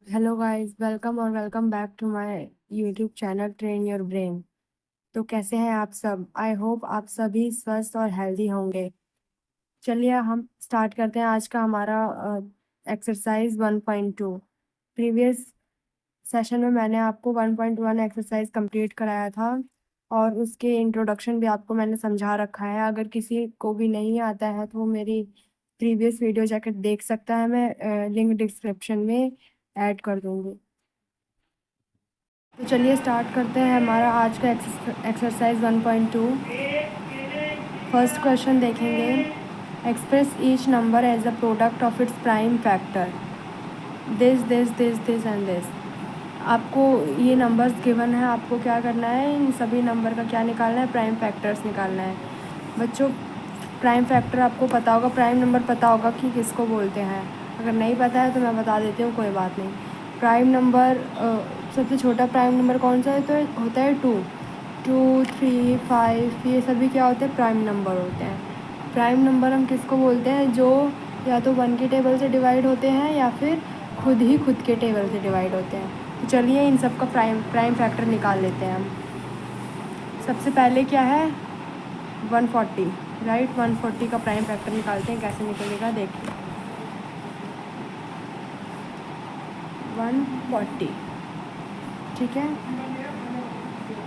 Hello guys, welcome और welcome back to my YouTube channel train your brain. तो कैसे हैं आप सब? आई होप आप सभी स्वस्थ और हेल्दी होंगे। चलिए हम स्टार्ट करते हैं आज का हमारा एक्सरसाइज 1.2। प्रीवियस सेशन में मैंने आपको 1.1 एक्सरसाइज कंप्लीट कराया था और उसके इंट्रोडक्शन भी आपको मैंने समझा रखा है। अगर किसी को भी नहीं आता है तो वो मेरी प्रीवियस वीडियो जाकर देख सकता है। मैं लिंक डिस्क्रिप्शन में ऐड कर दूँगी। तो चलिए स्टार्ट करते हैं हमारा आज का एक्सरसाइज 1.2। फर्स्ट क्वेश्चन देखेंगे। Express each number as a product of its prime factor. This and this. आपको ये नंबर्स गिवन है, आपको क्या करना है, इन सभी नंबर का क्या निकालना है, प्राइम फैक्टर्स निकालना है। बच्चों, प्राइम फैक्टर आपको पता होगा, प्राइम नंबर पता होगा कि किसको बोलते हैं। अगर नहीं पता है तो मैं बता देती हूँ, कोई बात नहीं। प्राइम नंबर सबसे छोटा प्राइम नंबर कौन सा है? तो होता है 2, 2, 3, 5। ये सभी क्या होते हैं? प्राइम नंबर होते हैं। प्राइम नंबर हम किसको बोलते हैं? जो या तो 1 के टेबल से डिवाइड होते हैं या फिर खुद के टेबल से डिवाइड होते हैं। तो चलिए इन सब का प्राइम फैक्टर निकाल लेते हैं हम। सबसे पहले क्या है? 140, राइट। 140 का प्राइम फैक्टर निकालते हैं। कैसे निकलेगा देखिए। 140, ठीक है।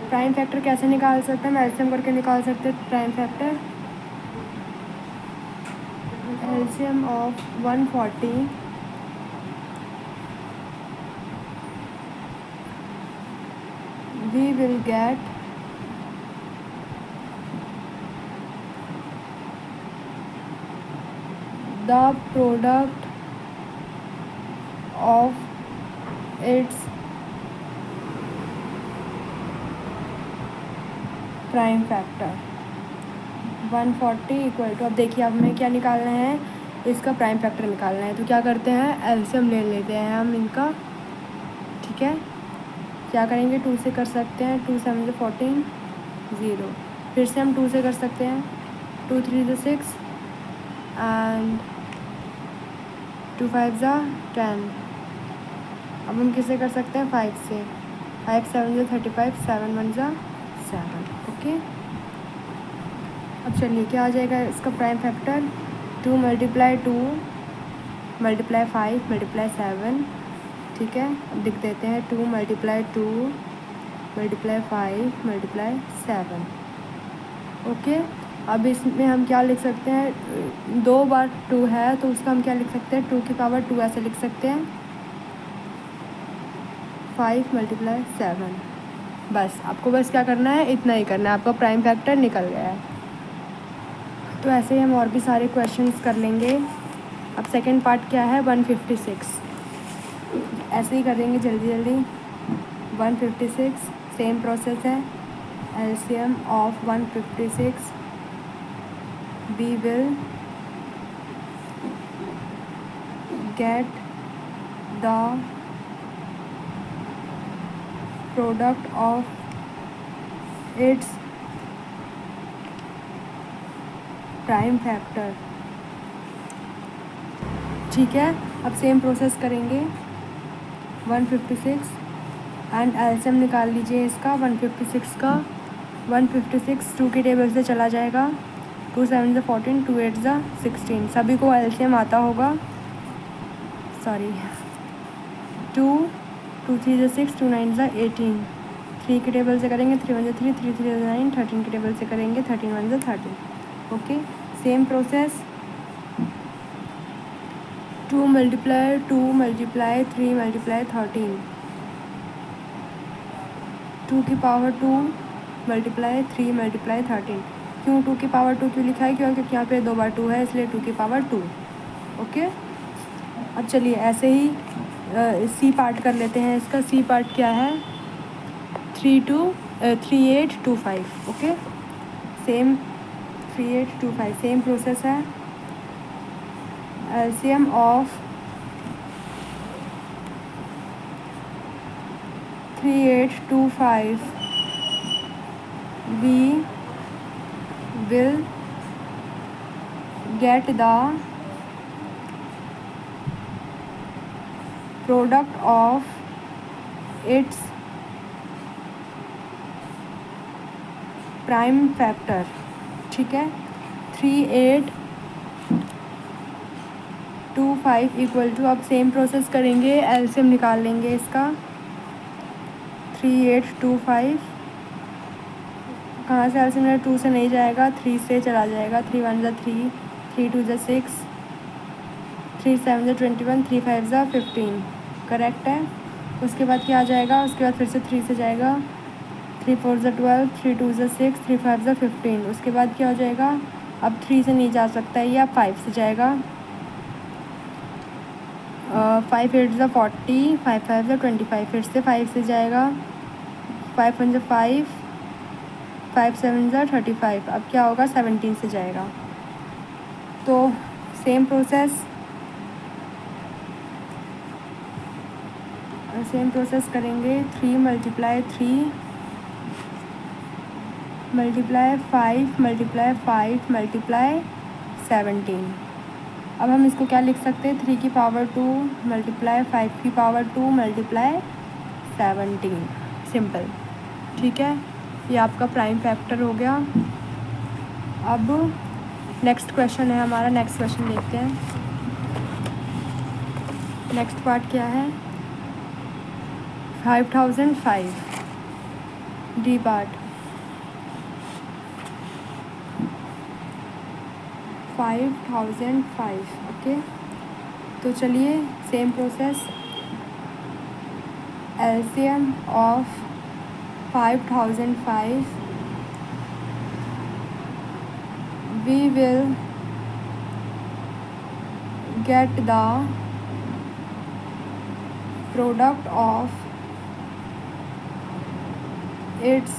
प्राइम फैक्टर कैसे निकाल सकते हैं? हम एलसीएम करके निकाल सकते हैं prime factor. LCM of 140 we will get the product of its prime factor. 140 equal to, अब देखिए अब हमें क्या निकालना है, इसका प्राइम फैक्टर निकालना है। तो क्या करते हैं, एलसीएम ले लेते हैं हम इनका, ठीक है। क्या करेंगे, 2 से कर सकते हैं। 2 7 14, 0। फिर से हम 2 से कर सकते हैं। 2 3 6 एंड 2 5 10। अब हम किससे कर सकते हैं? 5 से। 5 7 35, 7 1 7। ओके, अब चलिए क्या आ जाएगा इसका prime factor? 2 multiply 2 multiply 5 multiply 7, ठीक है। अब लिख देते हैं 2 मल्टीप्लाई 2 मल्टीप्लाई 5 मल्टीप्लाई 7। ओके, अब इसमें हम क्या लिख सकते हैं? 2 बार 2 है तो उसका हम क्या लिख सकते हैं? 2 की पावर 2 ऐसे लिख सकते हैं। 5 मल्टीप्लाई 7। बस आपको बस क्या करना है, इतना ही करना है, आपका प्राइम फैक्टर निकल गया है। तो ऐसे ही हम और भी सारे क्वेश्चंस कर लेंगे। अब सेकंड पार्ट क्या है? 156। ऐसे ही करेंगे जल्दी जल्दी। 156 सेम प्रोसेस है। LCM of 156 we will get the product of its prime factor, ठीक है। अब सेम प्रोसेस करेंगे। 156 एंड एलसीएम निकाल लीजिए इसका 156 का। 156 2 के टेबल से चला जाएगा। 2 7 14, 2 8 16। सभी को एलसीएम आता होगा, सॉरी। 2 2 3 6, 2 9 18। 3 के टेबल से करेंगे 3 1 3, 3 3 9। 13 के टेबल से करेंगे 13 1 13। Okay, same process. 2 multiply 2 multiply 3 multiply 13। 2 की पावर 2 मल्टीप्लाई 3 मल्टीप्लाई 13। क्यों 2 की पावर 2 क्यों लिखा है? क्योंकि यहाँ पे 2 बार 2 है, इसलिए 2 की पावर 2। ओके, अब चलिए ऐसे ही सी पार्ट कर लेते हैं इसका। सी पार्ट क्या है? 3825। ओके, सेम 3825 सेम प्रोसेस है। LCM of 3825 we will get the product of its prime factor, ठीक है। 3825 इक्वल टू, अब सेम प्रोसेस करेंगे, एलसीएम निकाल लेंगे इसका। 3825 कहाँ से एलसीएम है, 2 से नहीं जाएगा, 3 से चला जाएगा। 3 1 ज़ा 3, 3 2 ज़ा 6, 3 7 ज़ा 21, 3 5 ज़ा 15, करेक्ट है। उसके बाद क्या आ जाएगा, उसके बाद फिर से 3 से जाएगा, 3 4 ज़ा 12, 3 2 ज़ा 6, 3 5 ज़ा 15। उसके बाद क्या हो जाएगा, अब 3 से नहीं जा सकता है, या 5 से जाएगा। 5 8 ज़ा 40, 5 5 ज़ा 25, फिर से 5 से जाएगा। 5 1 ज़ा 5, 5 7 ज़ा 35, अब क्या होगा, 17 से जाएगा। तो सेम प्रोसेस करेंगे। 3 मल्टीप्लाई 3 मल्टीप्लाई 5 मल्टीप्लाई 5 मल्टीप्लाई 17। अब हम इसको क्या लिख सकते हैं, 3 की पावर 2 मल्टीप्लाई 5 की पावर 2 मल्टीप्लाई 17, सिंपल, ठीक है। ये आपका प्राइम फैक्टर हो गया। अब नेक्स्ट क्वेश्चन है हमारा, नेक्स्ट क्वेश्चन देखते हैं। नेक्स्ट पार्ट क्या है, 5005 डी पार्ट। 5005, ओके। तो चलिए same process, LCM of 5005 we will get the product of its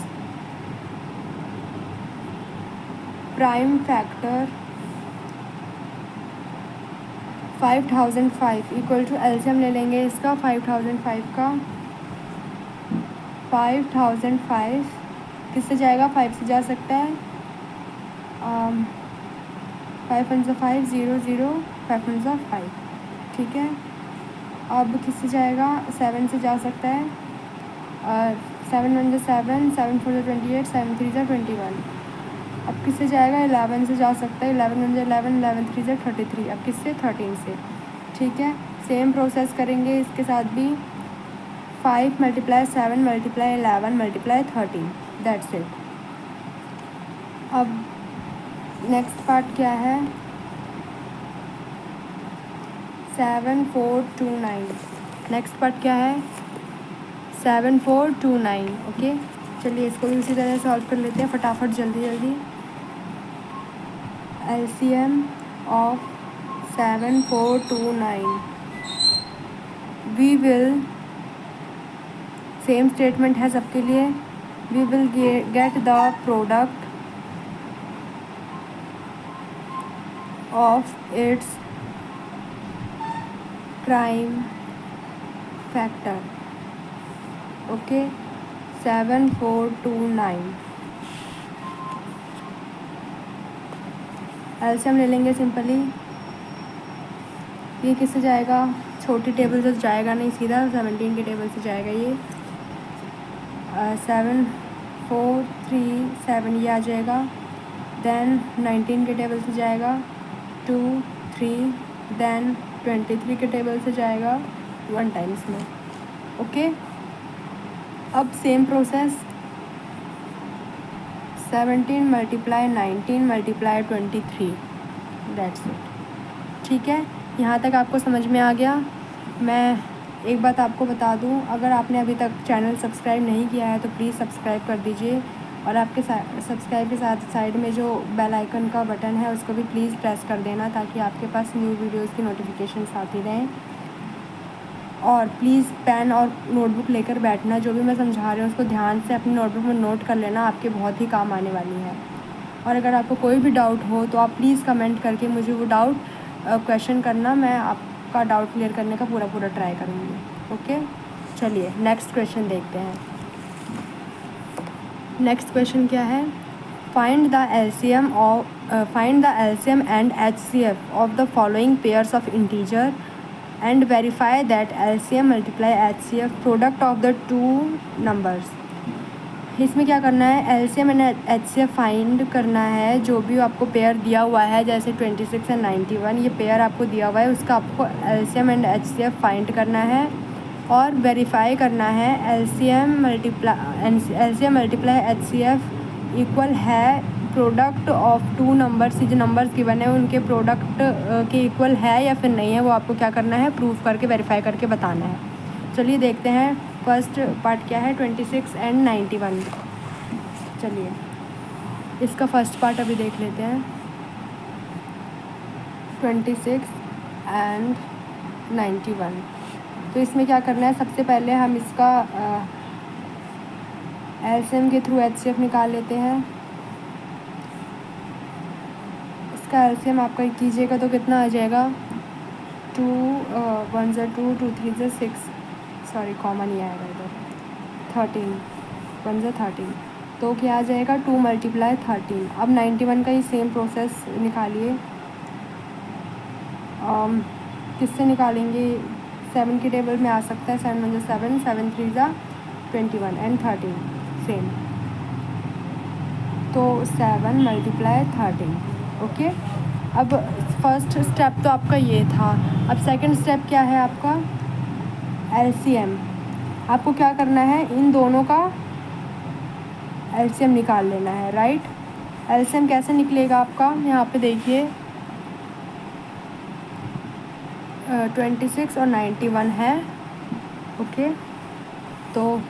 prime factor 5005 equal to, LCM ले लेंगे इसका 5005 का। 5005 किससे जाएगा, 5 से जा सकता है। 5 1 ज़ा 5 0 0, 5 1 ज़ा 5, ठीक है। अब किससे जाएगा, 7 से जा सकता है। 7 1 ज़ा 7, 7 4 ज़ा 28, 7 3 ज़ा 21। अब किससे जाएगा, 11 से जा सकता है। 11 1 ज़ा 11, 11 3 ज़ा 33, अब किससे, 13 से, ठीक है। सेम प्रोसेस करेंगे इसके साथ भी। 5 multiply 7 multiply 11 multiply 13, that's it. अब नेक्स्ट पार्ट क्या है, 7429। नेक्स्ट पार्ट क्या है, 7429, ओके। चलिए इसको भी उसी तरह सॉल्व कर लेते हैं फटाफट, जल्दी जल्दी। LCM of 7429 we will, same statement है सबके लिए, we will get the product of its prime factor, okay. 7429 LCM ले लेंगे सिंपली। ये किससे जाएगा, छोटी टेबल से जाएगा नहीं, सीधा 17 के टेबल से जाएगा। ये 7 4 3 7 ये आ जाएगा। देन 19 के टेबल से जाएगा 2 3, देन 23 के टेबल से जाएगा 1 टाइम्स में, ओके। अब same process, 17 multiply 19 multiply 23, that's it, ठीक है। यहाँ तक आपको समझ में आ गया। मैं एक बात आपको बता दूँ, अगर आपने अभी तक चैनल सब्सक्राइब नहीं किया है तो प्लीज़ सब्सक्राइब कर दीजिए, और आपके सब्सक्राइब के साथ साइड में जो बेल आइकन का बटन है उसको भी प्लीज़ प्रेस कर देना, ताकि आपके पास न्यू वीडियोज़ की नोटिफिकेशंस आती रहें। और प्लीज़ पेन और नोटबुक लेकर बैठना, जो भी मैं समझा रही हूँ उसको ध्यान से अपनी नोटबुक में नोट कर लेना, आपके बहुत ही काम आने वाली है। और अगर आपको कोई भी डाउट हो तो आप प्लीज़ कमेंट करके मुझे वो डाउट क्वेश्चन करना, मैं आपका डाउट क्लियर करने का पूरा ट्राई करूँगी, ओके। चलिए नेक्स्ट क्वेश्चन देखते हैं। नेक्स्ट क्वेश्चन क्या है, find the LCM and HCF of the following pairs of integer and verify that LCM multiply HCF product of the two numbers. इसमें क्या करना है, LCM एंड HCF फाइंड करना है। जो भी आपको पेयर दिया हुआ है, जैसे 26 एंड 91, ये पेयर आपको दिया हुआ है, उसका आपको LCM एंड HCF फाइंड करना है और वेरीफाई करना है LCM मल्टीप्लाई HCF इक्वल है प्रोडक्ट ऑफ टू नंबर्स। जो नंबर्स गिवन है उनके प्रोडक्ट के इक्वल है या फिर नहीं है, वो आपको क्या करना है, प्रूफ करके वेरीफाई करके बताना है। चलिए देखते हैं फर्स्ट पार्ट क्या है, 26 एंड 91। चलिए इसका फर्स्ट पार्ट अभी देख लेते हैं, 26 एंड 91। तो इसमें क्या करना है, सबसे पहले हम इसका LCM के थ्रू HCF निकाल लेते हैं। इसका LCM आपका कीजिएगा तो कितना आ जाएगा, 2 1 ज़ा 2 2 3 ज़ा 6, सॉरी कॉमन ही आएगा इधर, 13 1 ज़ा 13, तो क्या आ जाएगा 2 मल्टीप्लाई 13। अब 91 का ही सेम प्रोसेस निकालिए। किससे निकालेंगे, 7 के टेबल में आ सकता है, 7 1 ज़ा 7 7 3 ज़ा 21 एंड 13 सेम, तो 7 मल्टीप्लाई 13। ओके, अब फर्स्ट स्टेप तो आपका ये था। अब सेकंड स्टेप क्या है आपका, LCM। आपको क्या करना है, इन दोनों का LCM निकाल लेना है, राइट। LCM कैसे निकलेगा आपका, यहाँ पे देखिए 26 और 91 है। ओके, तो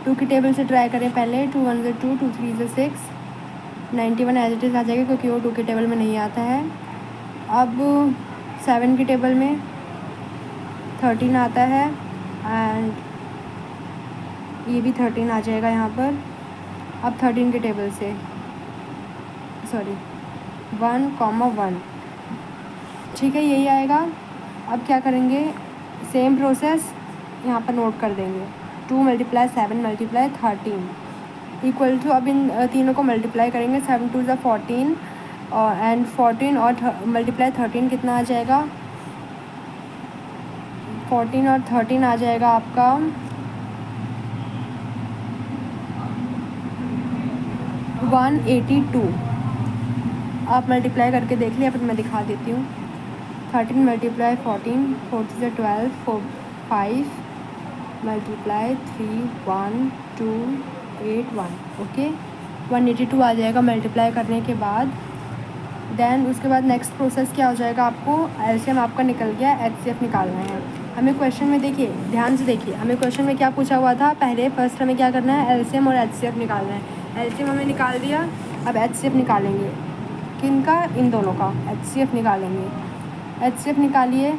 2 की टेबल से ट्राई करें पहले, 2 1 ज़ा 2 2 3 ज़ा 6, 91 एज इट इज़ आ जाएगा क्योंकि वो 2 के टेबल में नहीं आता है। अब 7 की टेबल में 13 आता है एंड ये भी 13 आ जाएगा यहाँ पर। अब 13 के टेबल से 1 1, ठीक है, यही आएगा। अब क्या करेंगे, सेम प्रोसेस यहाँ पर नोट कर देंगे, 2 मल्टीप्लाई 7 मल्टीप्लाई 13 इक्वल टू, अब इन तीनों को मल्टीप्लाई करेंगे, 7 2 ज़ा 14 और एंड 14 और मल्टीप्लाई 13 कितना आ जाएगा, 14 और 13 आ जाएगा आपका 182। आप मल्टीप्लाई करके देख लिया, फिर मैं दिखा देती हूँ। 13 मल्टीप्लाई 14 4 ज़ा 12 4 5 मल्टीप्लाई 3 1 2 8 1। ओके, 182 आ जाएगा मल्टीप्लाई करने के बाद। देन उसके बाद नेक्स्ट प्रोसेस क्या हो जाएगा, आपको LCM आपका निकल गया, HCF निकालना है। हमें क्वेश्चन में देखिए, ध्यान से देखिए, हमें क्वेश्चन में क्या पूछा हुआ था, पहले फर्स्ट हमें क्या करना है, LCM और HCF निकालना है। LCM हमने निकाल दिया, अब HCF निकालेंगे। किनका, इन दोनों का HCF निकालेंगे। HCF निकालिए,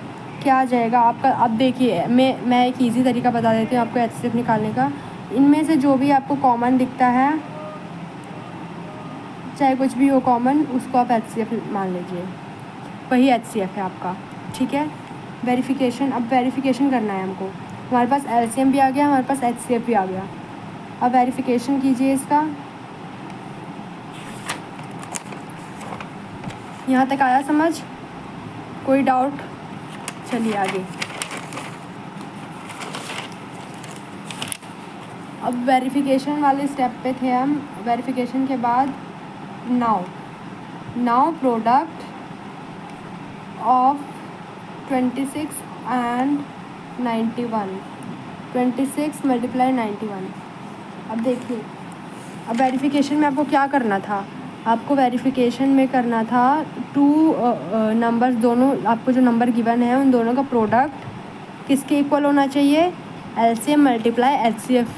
क्या आ जाएगा आपका। अब देखिए मैं एक ईजी तरीका बता देती हूँ आपको HCF निकालने का। इनमें से जो भी आपको कॉमन दिखता है, चाहे कुछ भी हो कॉमन, उसको आप HCF मान लीजिए, वही HCF है आपका, ठीक है। वेरिफिकेशन, अब वेरिफिकेशन करना है हमको। हमारे पास LCM भी आ गया, हमारे पास HCF भी आ गया। अब वेरिफिकेशन कीजिए इसका। यहाँ तक आया समझ, कोई डाउट, चलिए आगे। अब वेरिफिकेशन वाले स्टेप पे थे हम। वेरिफिकेशन के बाद now product of 26 and 91, 26 multiply 91। अब देखिए, अब वेरिफिकेशन में आपको क्या करना था, आपको वेरिफिकेशन में करना था टू नंबर्स, दोनों आपको जो नंबर गिवन है उन दोनों का प्रोडक्ट किसके इक्वल होना चाहिए, LCM मल्टीप्लाई HCF,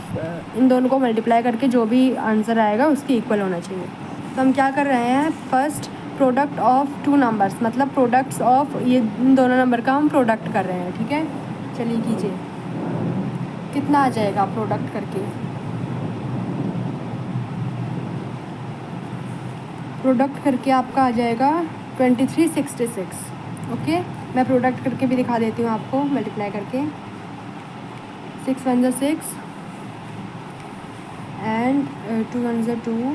इन दोनों को मल्टीप्लाई करके जो भी आंसर आएगा उसके इक्वल होना चाहिए। तो हम क्या कर रहे हैं, first product of two numbers, मतलब प्रोडक्ट्स ऑफ ये इन दोनों नंबर का हम प्रोडक्ट कर रहे हैं, ठीक है। चलिए कीजिए, कितना आ जाएगा प्रोडक्ट करके, प्रोडक्ट करके आपका आ जाएगा 2366। ओके, मैं प्रोडक्ट करके भी दिखा देती हूँ आपको, मल्टीप्लाई करके 6 1 ज़ा 6 एंड 2 1 ज़ा 2,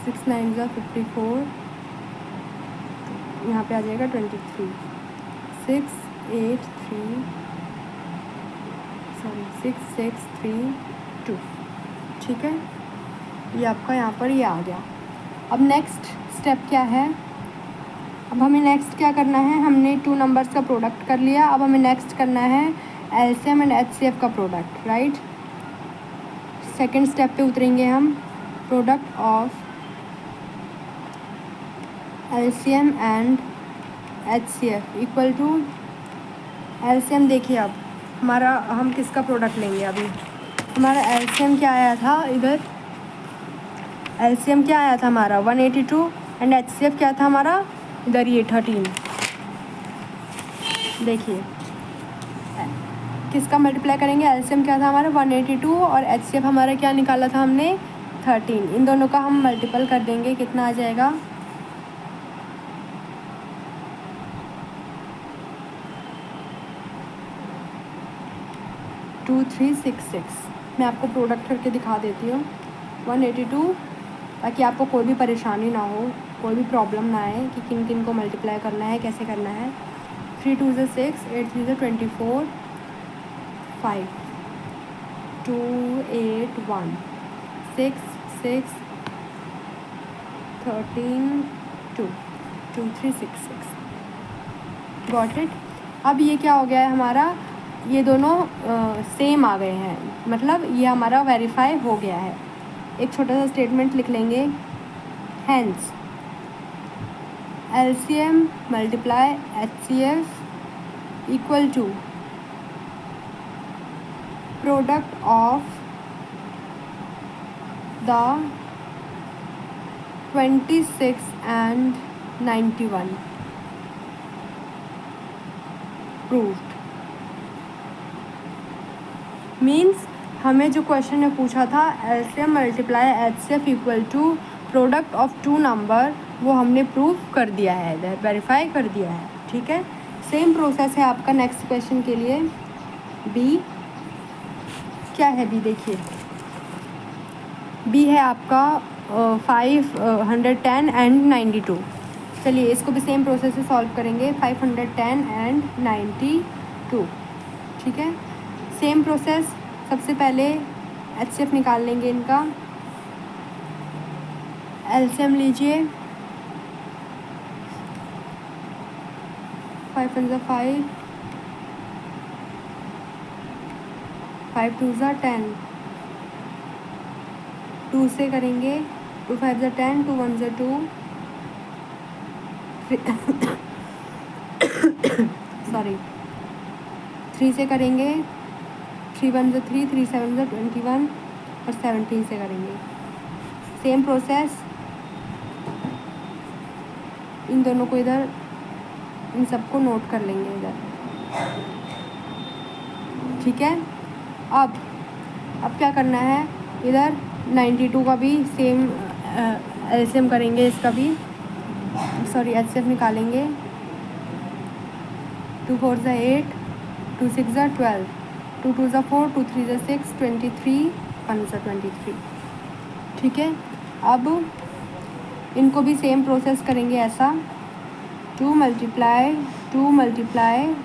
6 9 ज़ा 54, यहाँ पे आ जाएगा 23, 6 663 2, ठीक है। ये आपका यहाँ पर ये आ गया। अब नेक्स्ट स्टेप क्या है, अब हमें नेक्स्ट क्या करना है, हमने 2 नंबर्स का प्रोडक्ट कर लिया, अब हमें नेक्स्ट करना है एलसीएम एंड एचसीएफ का प्रोडक्ट, राइट। सेकेंड स्टेप पे उतरेंगे हम, product of LCM and HCF equal to LCM. देखिए अब हमारा, हम किसका प्रोडक्ट लेंगे, अभी हमारा एलसीएम क्या आया था, इधर एलसीएम क्या आया था हमारा 182 एंड एचसीएफ क्या था हमारा, इधर ये 13। देखिए किसका मल्टीप्लाई करेंगे, एलसीएम क्या था हमारा 182 और एचसीएफ हमारा क्या निकाला था हमने 13। इन दोनों का हम मल्टीपल कर देंगे, कितना आ जाएगा 2366। मैं आपको प्रोडक्ट करके दिखा देती हूँ 182, ताकि आपको कोई भी परेशानी ना हो, कोई भी प्रॉब्लम ना आए कि किन किन को मल्टीप्लाई करना है, कैसे करना है। 3 2 6, 8 3 24, 5 2 8 1 6 6 13 2 2366। Got it. अब ये क्या हो गया है हमारा, ये दोनों सेम आ गए हैं, मतलब ये हमारा वेरीफाई हो गया है। एक छोटा सा स्टेटमेंट लिख लेंगे, hence LCM multiply HCF equal to product of the 26 and 91 proved. Means हमें जो क्वेश्चन में पूछा था LCM multiply HCF equal to product of 2 number, वो हमने प्रूव कर दिया है, इधर वेरीफाई कर दिया है, ठीक है। सेम प्रोसेस है आपका नेक्स्ट क्वेश्चन के लिए। बी क्या है, बी देखिए, बी है आपका 510 एंड 92। चलिए इसको भी सेम प्रोसेस से सॉल्व करेंगे, 510 एंड 92, ठीक है। सेम प्रोसेस, सबसे पहले एचसीएफ निकाल लेंगे इनका, एलसीएम लीजिए 5 1 5 5 2 10, 2 से करेंगे 2 5 10, 2 1 2, सॉरी 3 से करेंगे 3 1 3, 3 7 21 और 17 से करेंगे। सेम प्रोसेस, इन दोनों को इधर, इन सबको नोट कर लेंगे इधर, ठीक है। अब क्या करना है, इधर 92 का भी सेम एलसीएम करेंगे, इसका भी सॉरी एचसीएफ निकालेंगे। 2 4 8, 2 6 12, 2 2 4, 2 3 6, 23, 1 23, ठीक है। अब इनको भी सेम प्रोसेस करेंगे ऐसा, 2 मल्टीप्लाई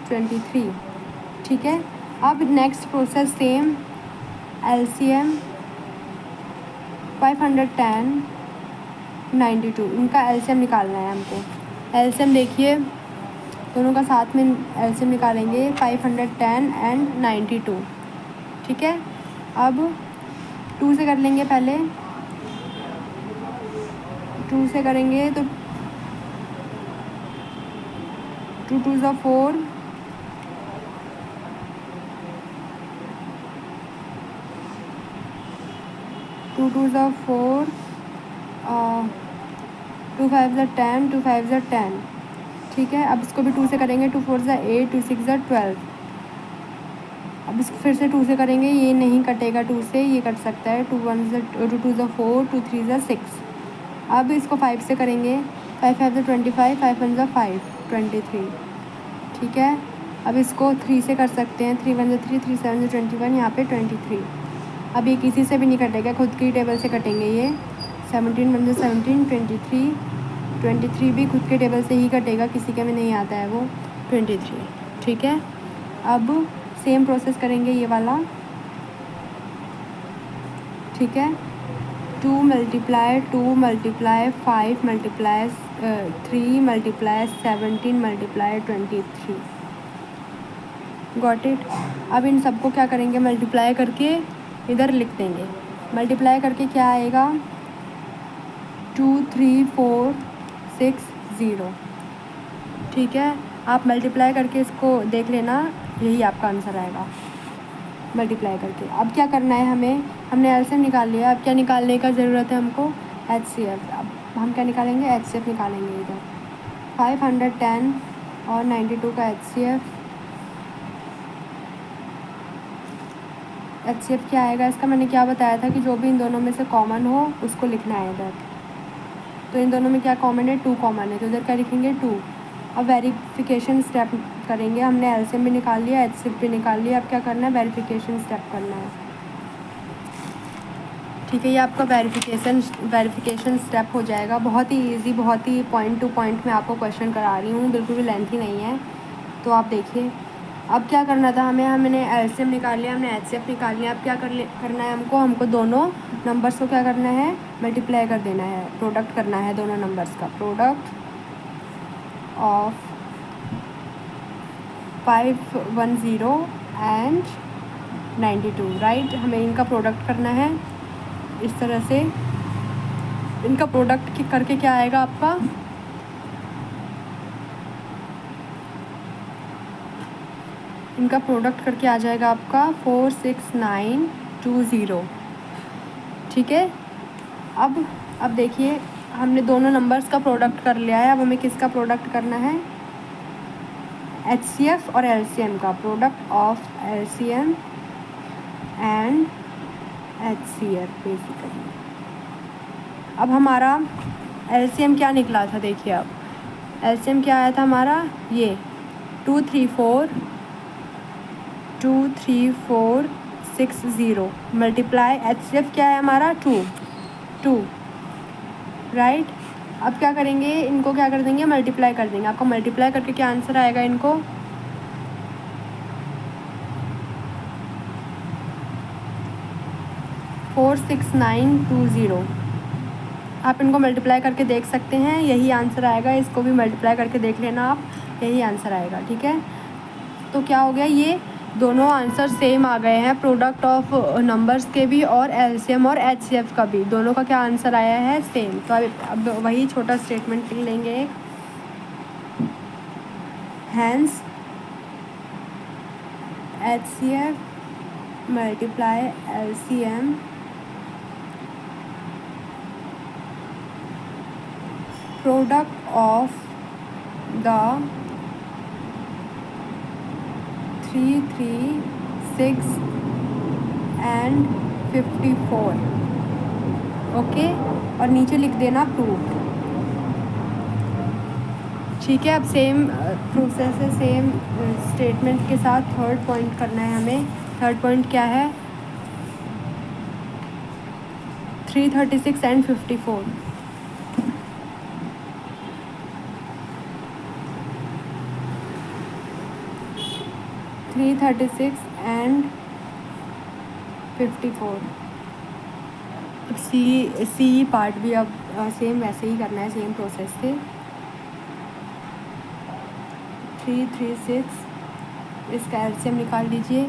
23, ठीक है। अब नेक्स्ट प्रोसेस सेम, एलसीएम 510 92, इनका एलसीएम निकालना है हमको। एलसीएम देखिए दोनों का साथ में एलसीएम निकालेंगे, 510 एंड 92, ठीक है। अब 2 से कर लेंगे, पहले 2 से करेंगे तो 2 2 4, 2 2 4, 2 5 10, 2 5 10, ठीक है। अब इसको भी 2 से करेंगे, 2 4 8, 2 6 12। अब इसको फिर से 2 से करेंगे, ये नहीं कटेगा 2 से, ये कट सकता है, 2 1 2 2 4, 2 3 6। अब इसको 5 से करेंगे, 5 5 25, 5 1 5 23, ठीक है। अब इसको 3 से कर सकते हैं, 3 1 3, 3 7 21, यहाँ पे 23। अब ये किसी से भी नहीं कटेगा, खुद की टेबल से कटेंगे ये, 17 1 17, 23 भी खुद के टेबल से ही कटेगा, किसी के में नहीं आता है वो 23, ठीक है, अब सेम प्रोसेस करेंगे ये वाला। ठीक है, 2 multiply 2 multiply 5 multiply 3 multiply 17 multiply 23। Got it. अब इन सबको क्या करेंगे, मल्टीप्लाई करके इधर लिख देंगे। मल्टीप्लाई करके क्या आएगा, 2 3 4 6 0। ठीक है, आप मल्टीप्लाई करके इसको देख लेना, यही आपका आंसर आएगा मल्टीप्लाई करके। अब क्या करना है हमें, हमने एलसीएम निकाल लिया, अब क्या निकालने का ज़रूरत है हमको, एचसीएफ। अब हम क्या निकालेंगे, एचसीएफ निकालेंगे इधर। 510 और 92 का एचसीएफ क्या आएगा इसका, मैंने क्या बताया था कि जो भी इन दोनों में से कॉमन हो उसको लिखना है इधर। तो इन दोनों में क्या कॉमन है, 2 कॉमन है, तो इधर क्या लिखेंगे 2। अब वेरिफिकेशन स्टेप करेंगे, हमने एलसीएम भी निकाल लिया, एचसीएफ भी निकाल लिया, अब क्या करना है, वेरिफिकेशन स्टेप करना है। ठीक है, ये आपका वेरिफिकेशन स्टेप हो जाएगा। बहुत ही इजी, बहुत ही पॉइंट टू पॉइंट मैं आपको क्वेश्चन करा रही हूँ, बिल्कुल भी लेंथी नहीं है, तो आप देखिए। अब क्या करना था हमें, हमने एलसीएम निकाल लिया, हमने एचसीएफ निकाल लिया, अब क्या करना है हमको दोनों नंबर्स को क्या करना है, मल्टीप्लाई कर देना है, प्रोडक्ट करना है दोनों नंबर्स का। Product of 510 and 92, right. हमें इनका प्रोडक्ट करना है इस तरह से। इनका प्रोडक्ट करके क्या आएगा आपका, इनका प्रोडक्ट करके आ जाएगा आपका 46920। ठीक है, अब देखिए हमने दोनों नंबर्स का प्रोडक्ट कर लिया है। अब हमें किसका प्रोडक्ट करना है, एचसीएफ और एलसीएम का। Product of LCM and HCF basically. अब हमारा एलसीएम क्या निकला था, देखिए अब एलसीएम क्या आया था हमारा, ये 23460 मल्टीप्लाई एचसीएफ क्या है हमारा 2, राइट। अब क्या करेंगे, इनको क्या कर देंगे, मल्टीप्लाई कर देंगे। आपको मल्टीप्लाई करके क्या आंसर आएगा, इनको 46920। आप इनको मल्टीप्लाई करके देख सकते हैं, यही आंसर आएगा। इसको भी मल्टीप्लाई करके देख लेना आप, यही आंसर आएगा। ठीक है, तो क्या हो गया, ये दोनों आंसर सेम आ गए हैं, प्रोडक्ट ऑफ नंबर्स के भी और एलसीएम और एचसीएफ का भी, दोनों का क्या आंसर आया है, सेम। तो अब वही छोटा स्टेटमेंट लिख लेंगे एक, hence HCF multiply LCM product of the 336 and 54। Okay, और नीचे लिख देना प्रूफ। ठीक है, अब सेम प्रोसेस है, सेम स्टेटमेंट के साथ थर्ड पॉइंट करना है हमें। थर्ड पॉइंट क्या है, 336 एंड 54। 336 एंड 54। अब सी पार्ट भी अब सेम वैसे ही करना है, सेम प्रोसेस से। 336, इसका एलसीएम निकाल लीजिए।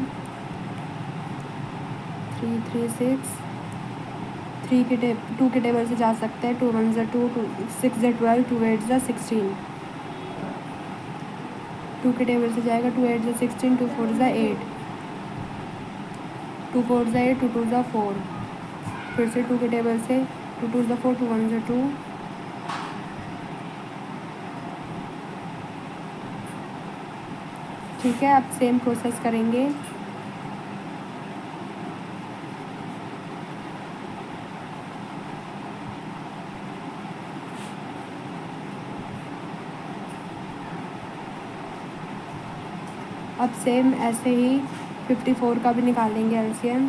336 3 के 2 के टेबल से जा सकते हैं। 2 1 ज़ा 2, 6 ज़ा 12, 2 8 ज़ा 16। 2 के टेबल से जाएगा, 2 8 ज़ा 16, 2 4 ज़ा 8, 2 4 ज़ा 8, 2 2 ज़ा 4। फिर से 2 के टेबल से 2 2 ज़ा 4, 2 1 ज़ा 2। ठीक है, अब सेम प्रोसेस करेंगे। अब सेम ऐसे ही 54 का भी निकालेंगे एलसीएम।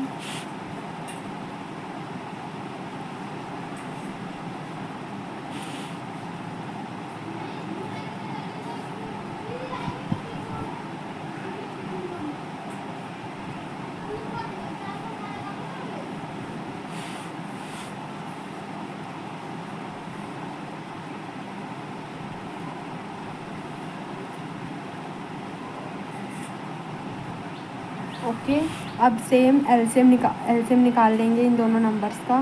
ओके, अब सेम एलसीएम निकाल लेंगे इन दोनों नंबर्स का।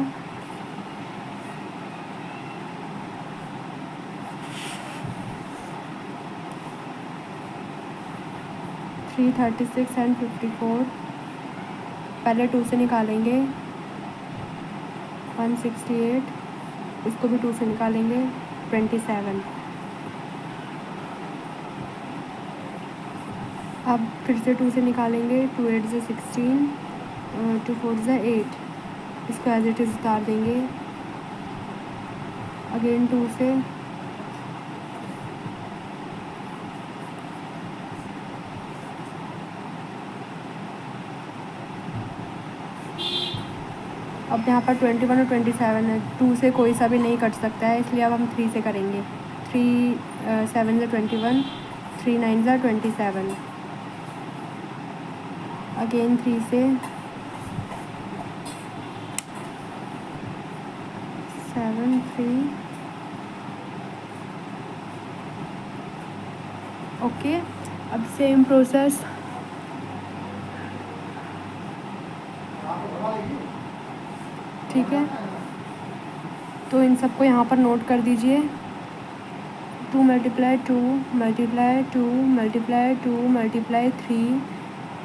थ्री 36 एंड 54 पहले 2 से निकालेंगे। 168, इसको भी 2 से निकालेंगे। 27। अब फिर से 2 से निकालेंगे। 2 8 से 16, 2 4 से 8, इसको एज इट इज़ उतार देंगे। अगेन 2 से, अब यहाँ पर 21 और 27 है। 2 से कोई सा भी नहीं कट सकता है, इसलिए अब हम 3 से करेंगे। 3 7 से 21, 3 9 से 27। अगेन 3 से, 7 3। ओके, अब सेम प्रोसेस ठीक है। तो इन सबको यहाँ पर नोट कर दीजिए। 2 multiply 2 multiply 2 multiply 2 multiply 3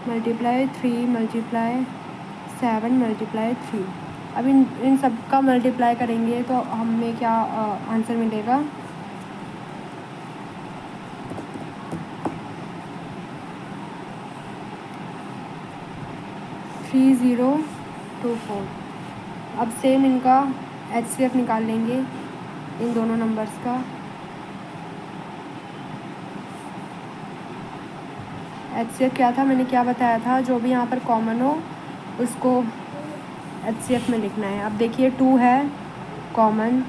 multiply 3 multiply 7 multiply 3। अब इन सब का मल्टीप्लाई करेंगे तो हमें क्या आंसर मिलेगा? 3024। अब सेम इनका HCF निकाल लेंगे इन दोनों नंबर्स का। HCF क्या था, मैंने क्या बताया था? जो भी यहाँ पर कॉमन हो उसको HCF में लिखना है। अब देखिए 2 है कॉमन,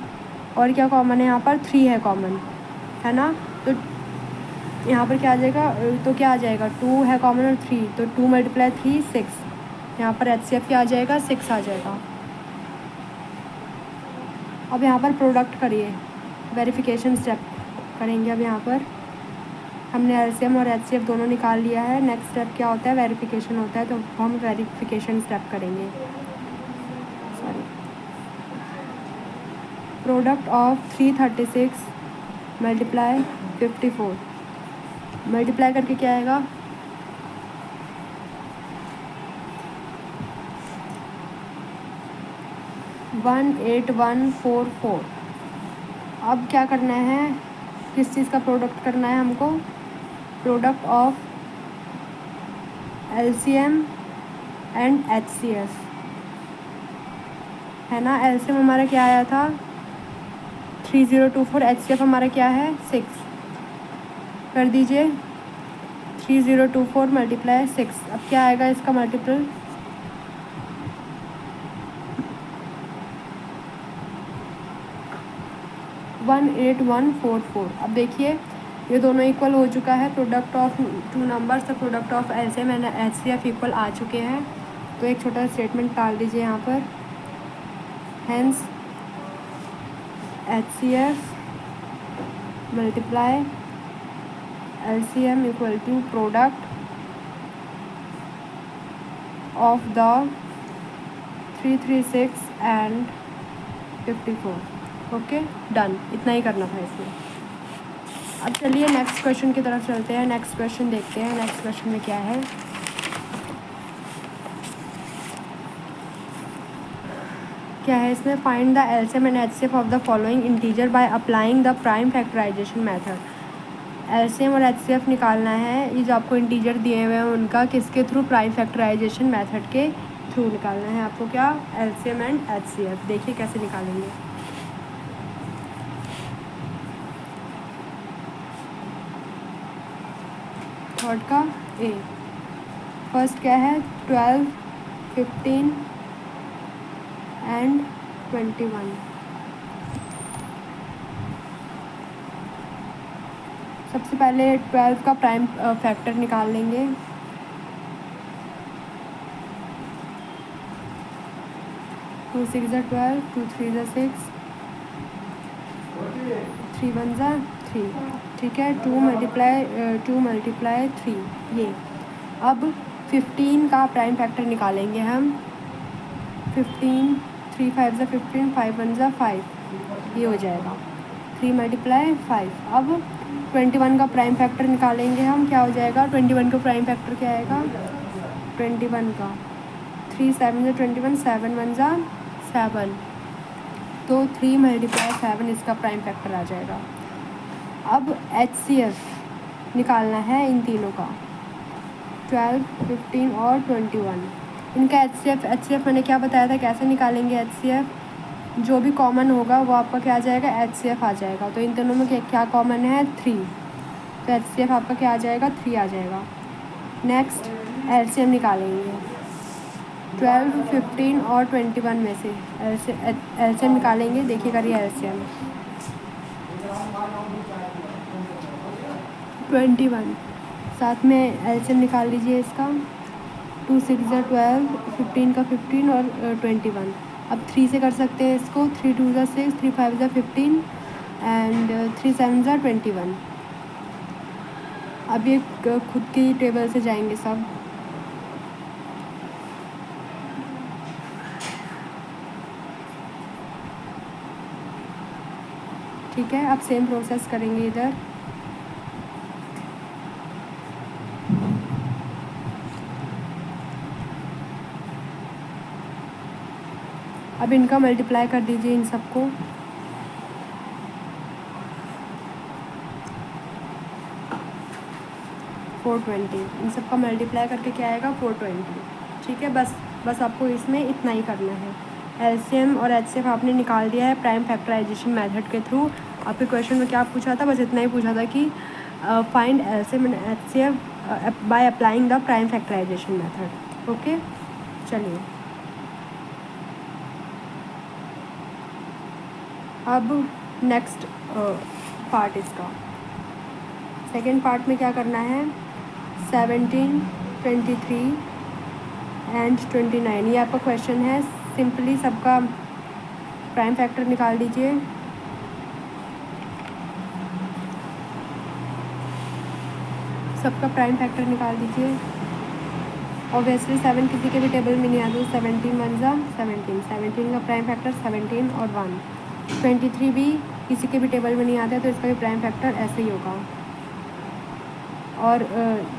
और क्या कॉमन है यहाँ पर? 3 है कॉमन, है ना। तो यहाँ पर क्या आ जाएगा? तो क्या आ जाएगा? 2 है कॉमन और 3, तो 2 मल्टीप्लाई 3 6। यहाँ पर HCF क्या आ जाएगा? 6 आ जाएगा। अब यहाँ पर प्रोडक्ट करिए, वेरिफिकेशन स्टेप करेंगे। अब यहाँ पर हमने LCM और HCF दोनों निकाल लिया है। नेक्स्ट स्टेप क्या होता है? वेरिफिकेशन होता है, तो हम वेरिफिकेशन स्टेप करेंगे। Sorry, product of 336 multiply 54, multiply करके क्या आएगा? 18144। अब क्या करना है? किस चीज़ का प्रोडक्ट करना है हमको? Product of LCM and HCF, है ना। LCM हमारा क्या आया था? 3024। HCF हमारा क्या है? 6। कर दीजिए 3024 मल्टीप्लाई 6। अब क्या आएगा इसका मल्टीपल? 18144। अब देखिए ये दोनों इक्वल हो चुका है। प्रोडक्ट ऑफ 2 नंबर्स, तो product of LCM and HCF equal आ चुके हैं। तो एक छोटा स्टेटमेंट डाल दीजिए यहाँ पर, hence HCF multiply LCM equal to product of the 336 and 54। Okay, done. इतना ही करना था इसमें। अब चलिए नेक्स्ट क्वेश्चन की तरफ चलते हैं। नेक्स्ट क्वेश्चन देखते हैं। नेक्स्ट क्वेश्चन में क्या है? क्या है इसमें? Find the LCM and HCF of the following integer by applying the prime factorisation method. LCM और HCF निकालना है। ये जो आपको इंटीजर दिए हुए हैं उनका किसके थ्रू? प्राइम फैक्टराइजेशन मेथड के थ्रू निकालना है आपको। क्या? LCM and HCF। देखिए कैसे निकालेंगे। थर्ड का A। फर्स्ट क्या है? 12 15 एंड 21। सबसे पहले 12 का प्राइम फैक्टर निकाल लेंगे। टू 6 ज़ा 12, 2 3 ज़ा 6, 3 1 ज़ा 3। ठीक है, 2 मल्टीप्लाई 3 ये। अब 15 का प्राइम फैक्टर निकालेंगे हम। 15, 3 5 ज़ा 15, 5 1 ज़ा 5, ये हो जाएगा 3 मल्टीप्लाई 5। अब 21 का प्राइम फैक्टर निकालेंगे हम, क्या हो जाएगा? 21 का प्राइम फैक्टर क्या आएगा? 21 का 3 7 ज़ा 21, 7 1 ज़ा 7, तो 3 मल्टीप्लाई 7 इसका प्राइम फैक्टर आ जाएगा। अब HCF निकालना है इन तीनों का, 12, 15 और 21। इनका HCF मैंने क्या बताया था कैसे निकालेंगे HCF? जो भी कॉमन होगा वो आपका क्या आ जाएगा? HCF आ जाएगा। तो इन दोनों में क्या कॉमन है? 3, तो HCF आपका क्या आ जाएगा? 3 आ जाएगा। नेक्स्ट LCM निकालेंगे 12, 15 और 21 में से LCM निकालेंगे। देखिए करिए LCM 21, साथ में LCM निकाल लीजिए इसका, 2 6 ज़ा 12, 15 का 15 और 21। अब 3 से कर सकते हैं इसको, 3 2 ज़ा 6, 3 5 ज़ा 15 एंड 3 7 ज़ा 21। अब ये खुद की टेबल से जाएंगे सब। ठीक है, अब सेम प्रोसेस करेंगे इधर। अब इनका मल्टीप्लाई कर दीजिए इन सबको। इन सब का मल्टीप्लाई करके क्या आएगा? 420। ठीक है, बस आपको इसमें इतना ही करना है। LCM और HCF आपने निकाल दिया है प्राइम फैक्टराइजेशन मेथड के थ्रू। आपके क्वेश्चन में क्या पूछा था? बस इतना ही पूछा था कि find LCM and HCF by applying the prime factorisation method. Okay, चलिए अब नेक्स्ट पार्ट इसका, सेकेंड पार्ट में क्या करना है? 17, 23 एंड 29, ये आपका क्वेश्चन है। सिंपली सबका प्राइम फैक्टर निकाल दीजिए। सबका प्राइम फैक्टर निकाल दीजिए। ऑब्वियसली 7 किसी के भी टेबल में नहीं आते, 17 1 ज़ा 17, 17 का प्राइम फैक्टर 17 और 1। 23 भी किसी के भी टेबल में नहीं आता है, तो इसका भी प्राइम फैक्टर ऐसे ही होगा। और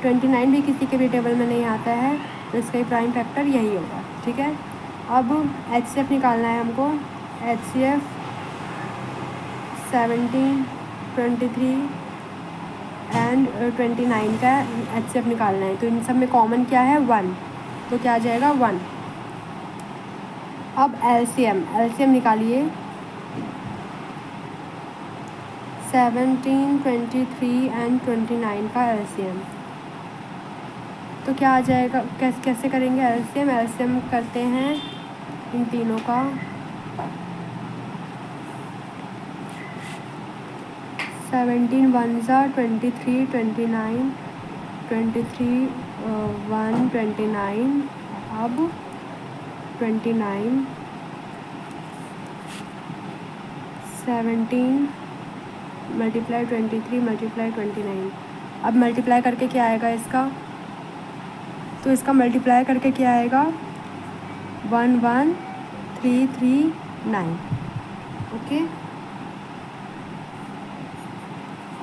29 भी किसी के भी टेबल में नहीं आता है, तो इसका भी प्राइम फैक्टर यही होगा। ठीक है, अब HCF निकालना है हमको। HCF 17, 23 एंड 29 का HCF निकालना है। तो इन सब में कॉमन क्या है? 1, तो क्या आ जाएगा? 1। अब LCM निकालिए। 17, 23 एंड 29 का LCM, तो क्या आ जाएगा? कैसे करेंगे LCM करते हैं इन तीनों का। 17 1 ज़ा 23, 29, 23 1 29, अब 29, 17 मल्टीप्लाई 23 मल्टीप्लाई 29। अब मल्टीप्लाई करके क्या आएगा इसका? तो इसका मल्टीप्लाई करके क्या आएगा? 1 1 3 3 9। ओके,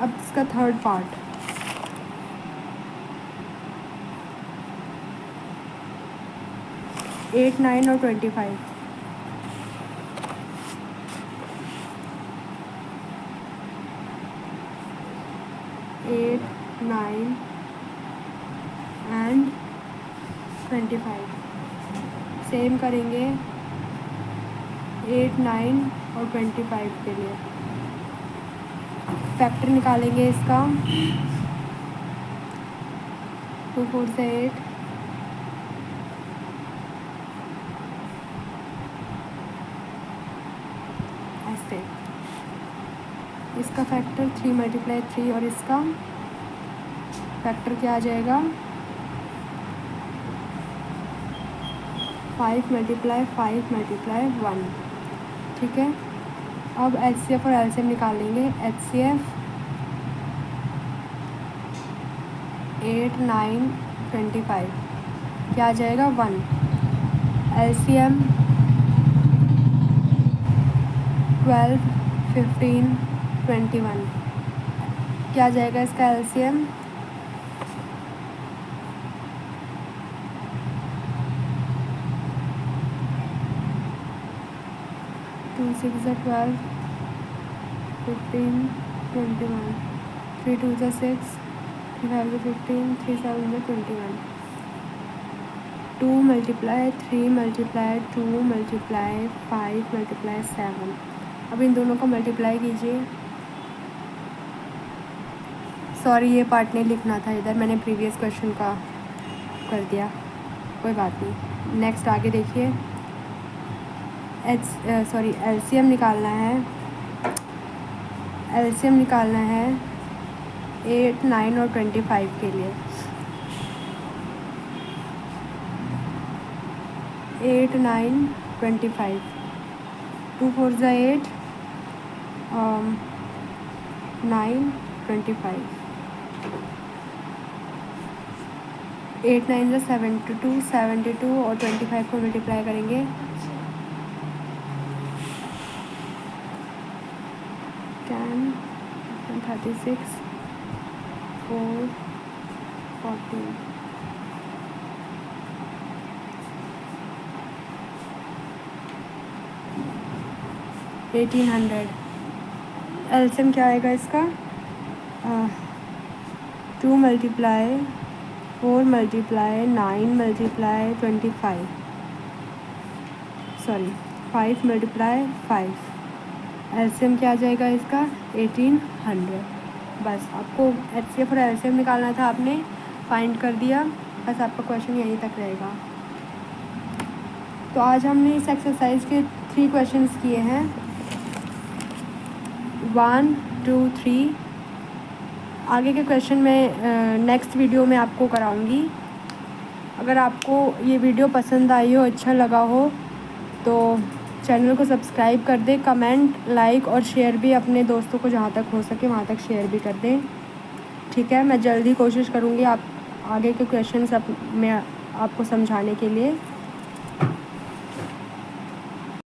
अब इसका थर्ड पार्ट, एट 9 और 25। 8 9 एंड 25 सेम करेंगे 8 9 और 25 के लिए। फैक्टर निकालेंगे इसका, 2 4 से 8, ऐसे। इसका फैक्टर 3 मल्टीप्लाई 3 और इसका फैक्टर क्या आ जाएगा? 5 मल्टीप्लाई 5 मल्टीप्लाई 1। ठीक है, अब HCF और LCM निकालेंगे। HCF 8 9 25 क्या आ जाएगा 1। LCM 12, 15, 21, क्या आ जाएगा इसका LCM? 2 6 12, 15, 21, 3 2 6, 3 5 15, 3 7 21, 2 multiply 3 multiply 2 multiply 5 multiply 7। अब इन दोनों को मल्टीप्लाई कीजिए। सॉरी, ये पार्ट नहीं लिखना था इधर, मैंने प्रीवियस क्वेश्चन का कर दिया, कोई बात नहीं। नेक्स्ट आगे देखिए। LCM निकालना है। LCM निकालना है 8, 9 और 25 के लिए। 8, 9, 25, 2 4 8, 9, 25, 8 9 72, 72 और 25 को मल्टीप्लाई करेंगे। 10, 36, 4, 14, 1800। LCM क्या आएगा इसका? 2 multiply 4 multiply 9 multiply 25, sorry 5 multiply 5। LCM क्या आ जाएगा इसका? 1800। बस आपको HCF और LCM निकालना था, आपने फाइंड कर दिया। बस आपका क्वेश्चन यहीं तक रहेगा। तो आज हमने इस एक्सरसाइज के 3 क्वेश्चंस किए हैं, 1 2 3। आगे के क्वेश्चन मैं नेक्स्ट वीडियो में आपको कराऊंगी। अगर आपको ये वीडियो पसंद आई हो, अच्छा लगा हो, तो चैनल को सब्सक्राइब कर दें, कमेंट, लाइक और शेयर भी अपने दोस्तों को जहाँ तक हो सके वहाँ तक शेयर भी कर दें। ठीक है, मैं जल्दी कोशिश करूँगी आप आगे के क्वेश्चंस मैं आपको समझाने के लिए।